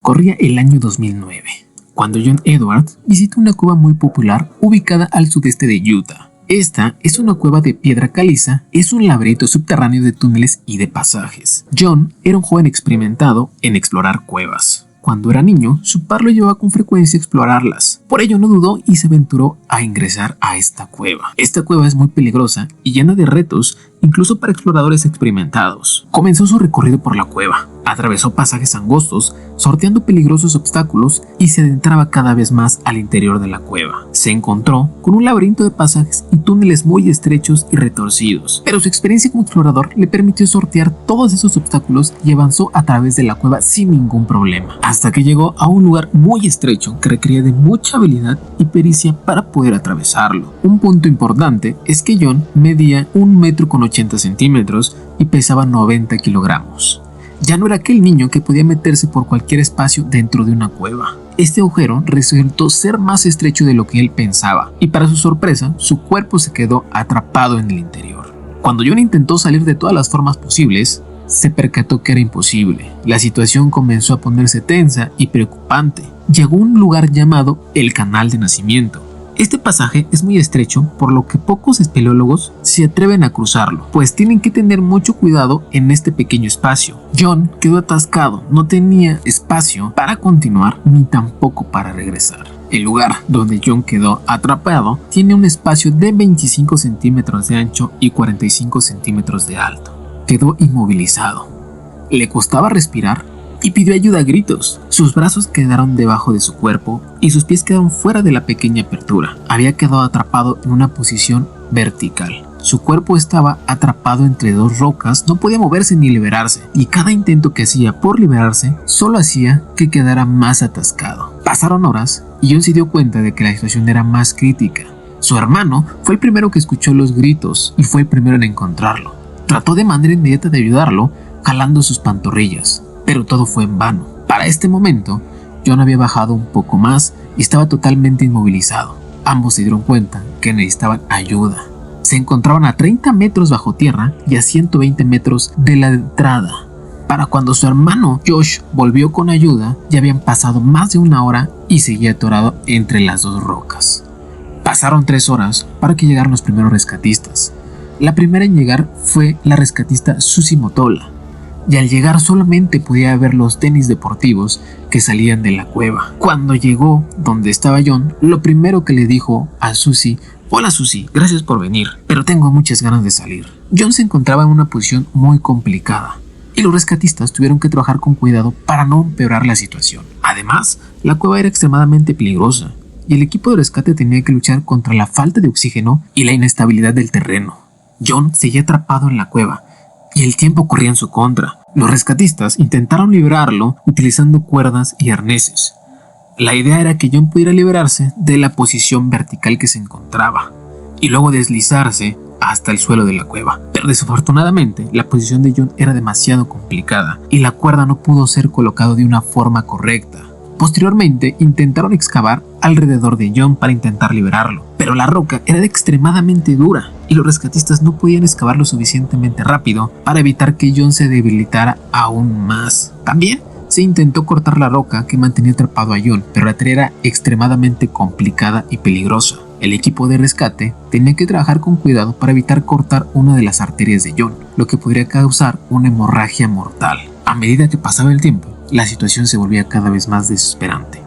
Corría el año 2009, cuando John Edwards visitó una cueva muy popular ubicada al sudeste de Utah. Esta es una cueva de piedra caliza, es un laberinto subterráneo de túneles y de pasajes. John era un joven experimentado en explorar cuevas. Cuando era niño, su padre lo llevaba con frecuencia a explorarlas. Por ello no dudó y se aventuró a ingresar a esta cueva. Esta cueva es muy peligrosa y llena de retos, incluso para exploradores experimentados. Comenzó su recorrido por la cueva. Atravesó pasajes angostos, sorteando peligrosos obstáculos y se adentraba cada vez más al interior de la cueva. Se encontró con un laberinto de pasajes y túneles muy estrechos y retorcidos, pero su experiencia como explorador le permitió sortear todos esos obstáculos y avanzó a través de la cueva sin ningún problema, hasta que llegó a un lugar muy estrecho que requería de mucha habilidad y pericia para poder atravesarlo. Un punto importante es que John medía 1,80 m y pesaba 90 kilogramos. Ya no era aquel niño que podía meterse por cualquier espacio dentro de una cueva. Este agujero resultó ser más estrecho de lo que él pensaba, y para su sorpresa, su cuerpo se quedó atrapado en el interior. Cuando John intentó salir de todas las formas posibles, se percató que era imposible. La situación comenzó a ponerse tensa y preocupante. Llegó a un lugar llamado el Canal de Nacimiento. Este pasaje es muy estrecho, por lo que pocos espeleólogos se atreven a cruzarlo, pues tienen que tener mucho cuidado en este pequeño espacio. John quedó atascado, no tenía espacio para continuar ni tampoco para regresar. El lugar donde John quedó atrapado tiene un espacio de 25 centímetros de ancho y 45 centímetros de alto. Quedó inmovilizado. Le costaba respirar y pidió ayuda a gritos. Sus brazos quedaron debajo de su cuerpo y sus pies quedaron fuera de la pequeña apertura. Había quedado atrapado en una posición vertical. Su cuerpo estaba atrapado entre dos rocas, no podía moverse ni liberarse, y cada intento que hacía por liberarse solo hacía que quedara más atascado. Pasaron horas y John se dio cuenta de que la situación era más crítica. Su hermano fue el primero que escuchó los gritos y fue el primero en encontrarlo. Trató de manera inmediata de ayudarlo, jalando sus pantorrillas, pero todo fue en vano. Para este momento, John había bajado un poco más y estaba totalmente inmovilizado. Ambos se dieron cuenta que necesitaban ayuda. Se encontraban a 30 metros bajo tierra y a 120 metros de la entrada. Para cuando su hermano Josh volvió con ayuda, ya habían pasado más de una hora y seguía atorado entre las dos rocas. Pasaron 3 horas para que llegaran los primeros rescatistas. La primera en llegar fue la rescatista Susie Motola, y al llegar solamente podía ver los tenis deportivos que salían de la cueva. Cuando llegó donde estaba John, lo primero que le dijo a Susie: «Hola Susie, gracias por venir, pero tengo muchas ganas de salir». John se encontraba en una posición muy complicada y los rescatistas tuvieron que trabajar con cuidado para no empeorar la situación. Además, la cueva era extremadamente peligrosa y el equipo de rescate tenía que luchar contra la falta de oxígeno y la inestabilidad del terreno. John seguía atrapado en la cueva y el tiempo corría en su contra. Los rescatistas intentaron liberarlo utilizando cuerdas y arneses. La idea era que John pudiera liberarse de la posición vertical que se encontraba y luego deslizarse hasta el suelo de la cueva. Pero desafortunadamente la posición de John era demasiado complicada y la cuerda no pudo ser colocada de una forma correcta. Posteriormente intentaron excavar alrededor de John para intentar liberarlo, pero la roca era extremadamente dura y los rescatistas no podían excavar lo suficientemente rápido para evitar que John se debilitara aún más. También se intentó cortar la roca que mantenía atrapado a John, pero la tarea era extremadamente complicada y peligrosa. El equipo de rescate tenía que trabajar con cuidado para evitar cortar una de las arterias de John, lo que podría causar una hemorragia mortal. A medida que pasaba el tiempo, la situación se volvía cada vez más desesperante.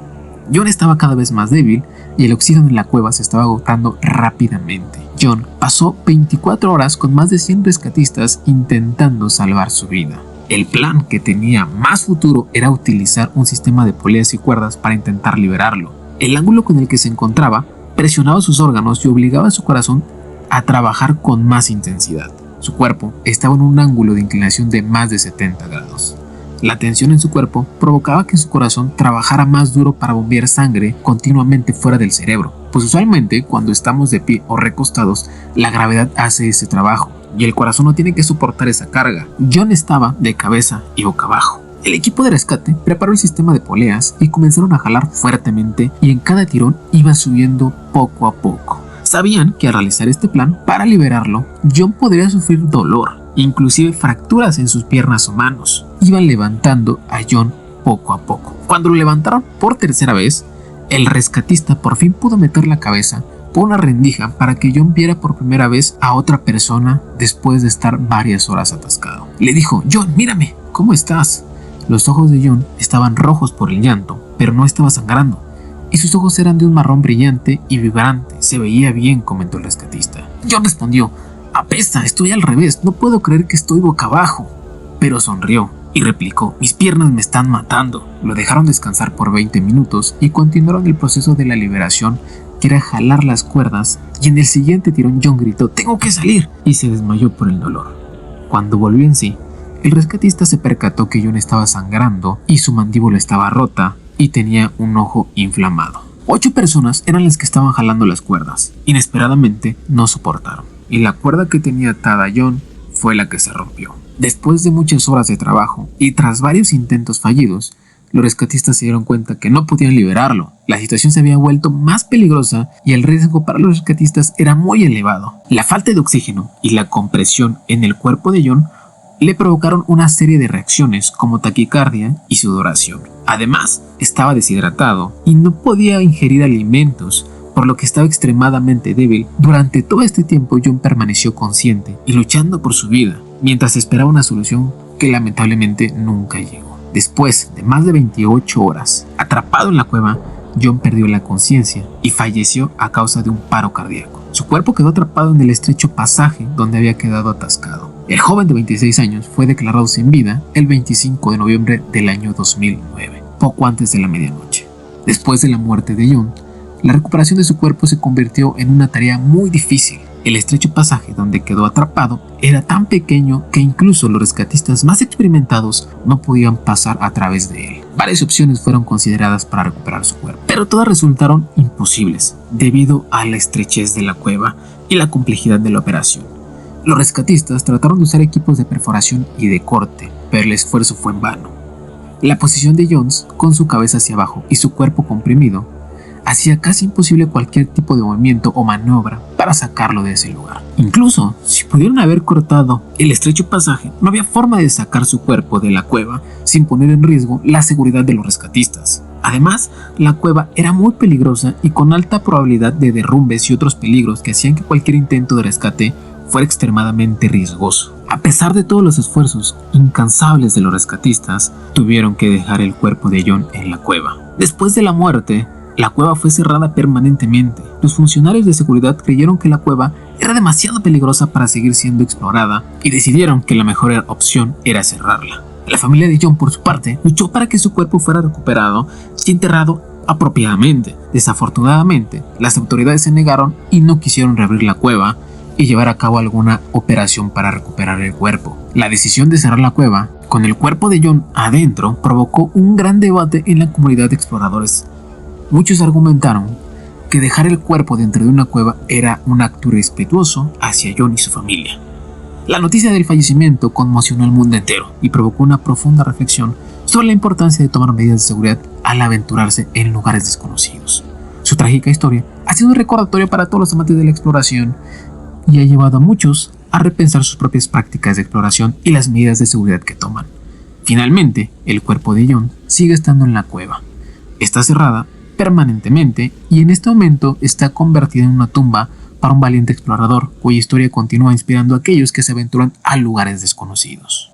John estaba cada vez más débil y el oxígeno en la cueva se estaba agotando rápidamente. John pasó 24 horas con más de 100 rescatistas intentando salvar su vida. El plan que tenía más futuro era utilizar un sistema de poleas y cuerdas para intentar liberarlo. El ángulo con el que se encontraba presionaba sus órganos y obligaba a su corazón a trabajar con más intensidad. Su cuerpo estaba en un ángulo de inclinación de más de 70 grados. La tensión en su cuerpo provocaba que su corazón trabajara más duro para bombear sangre continuamente fuera del cerebro, pues usualmente cuando estamos de pie o recostados, la gravedad hace ese trabajo y el corazón no tiene que soportar esa carga. John estaba de cabeza y boca abajo. El equipo de rescate preparó el sistema de poleas y comenzaron a jalar fuertemente y en cada tirón iba subiendo poco a poco. Sabían que al realizar este plan para liberarlo, John podría sufrir dolor, inclusive fracturas en sus piernas o manos. Iban levantando a John poco a poco. Cuando lo levantaron por tercera vez, el rescatista por fin pudo meter la cabeza por una rendija para que John viera por primera vez a otra persona después de estar varias horas atascado. Le dijo: John, mírame, ¿cómo estás? Los ojos de John estaban rojos por el llanto, pero no estaba sangrando, y sus ojos eran de un marrón brillante y vibrante. Se veía bien, comentó el rescatista. John respondió: apesta, estoy al revés, no puedo creer que estoy boca abajo. Pero sonrió y replicó: mis piernas me están matando. Lo dejaron descansar por 20 minutos y continuaron el proceso de la liberación, que era jalar las cuerdas, y en el siguiente tirón John gritó: tengo que salir, y se desmayó por el dolor. Cuando volvió en sí, el rescatista se percató que John estaba sangrando y su mandíbula estaba rota y tenía un ojo inflamado. 8 personas eran las que estaban jalando las cuerdas. Inesperadamente no soportaron, y la cuerda que tenía atada a John fue la que se rompió. Después de muchas horas de trabajo y tras varios intentos fallidos, los rescatistas se dieron cuenta que no podían liberarlo. La situación se había vuelto más peligrosa y el riesgo para los rescatistas era muy elevado. La falta de oxígeno y la compresión en el cuerpo de John le provocaron una serie de reacciones como taquicardia y sudoración. Además, estaba deshidratado y no podía ingerir alimentos, por lo que estaba extremadamente débil. Durante todo este tiempo, John permaneció consciente y luchando por su vida, mientras esperaba una solución que lamentablemente nunca llegó. Después de más de 28 horas atrapado en la cueva, John perdió la conciencia y falleció a causa de un paro cardíaco. Su cuerpo quedó atrapado en el estrecho pasaje donde había quedado atascado. El joven de 26 años fue declarado sin vida el 25 de noviembre del año 2009, poco antes de la medianoche. Después de la muerte de John, la recuperación de su cuerpo se convirtió en una tarea muy difícil. El estrecho pasaje donde quedó atrapado era tan pequeño que incluso los rescatistas más experimentados no podían pasar a través de él. Varias opciones fueron consideradas para recuperar su cuerpo, pero todas resultaron imposibles debido a la estrechez de la cueva y la complejidad de la operación. Los rescatistas trataron de usar equipos de perforación y de corte, pero el esfuerzo fue en vano. La posición de Jones, con su cabeza hacia abajo y su cuerpo comprimido, hacía casi imposible cualquier tipo de movimiento o maniobra para sacarlo de ese lugar. Incluso si pudieron haber cortado el estrecho pasaje, no había forma de sacar su cuerpo de la cueva sin poner en riesgo la seguridad de los rescatistas. Además, la cueva era muy peligrosa y con alta probabilidad de derrumbes y otros peligros que hacían que cualquier intento de rescate fuera extremadamente riesgoso. A pesar de todos los esfuerzos incansables de los rescatistas, tuvieron que dejar el cuerpo de John en la cueva. Después de la muerte, la cueva fue cerrada permanentemente. Los funcionarios de seguridad creyeron que la cueva era demasiado peligrosa para seguir siendo explorada y decidieron que la mejor opción era cerrarla. La familia de John, por su parte, luchó para que su cuerpo fuera recuperado y enterrado apropiadamente. Desafortunadamente, las autoridades se negaron y no quisieron reabrir la cueva y llevar a cabo alguna operación para recuperar el cuerpo. La decisión de cerrar la cueva con el cuerpo de John adentro provocó un gran debate en la comunidad de exploradores. Muchos argumentaron que dejar el cuerpo dentro de una cueva era un acto irrespetuoso hacia John y su familia. La noticia del fallecimiento conmocionó al mundo entero y provocó una profunda reflexión sobre la importancia de tomar medidas de seguridad al aventurarse en lugares desconocidos. Su trágica historia ha sido un recordatorio para todos los amantes de la exploración y ha llevado a muchos a repensar sus propias prácticas de exploración y las medidas de seguridad que toman. Finalmente, el cuerpo de John sigue estando en la cueva. Está cerrada permanentemente y en este momento está convertida en una tumba para un valiente explorador cuya historia continúa inspirando a aquellos que se aventuran a lugares desconocidos.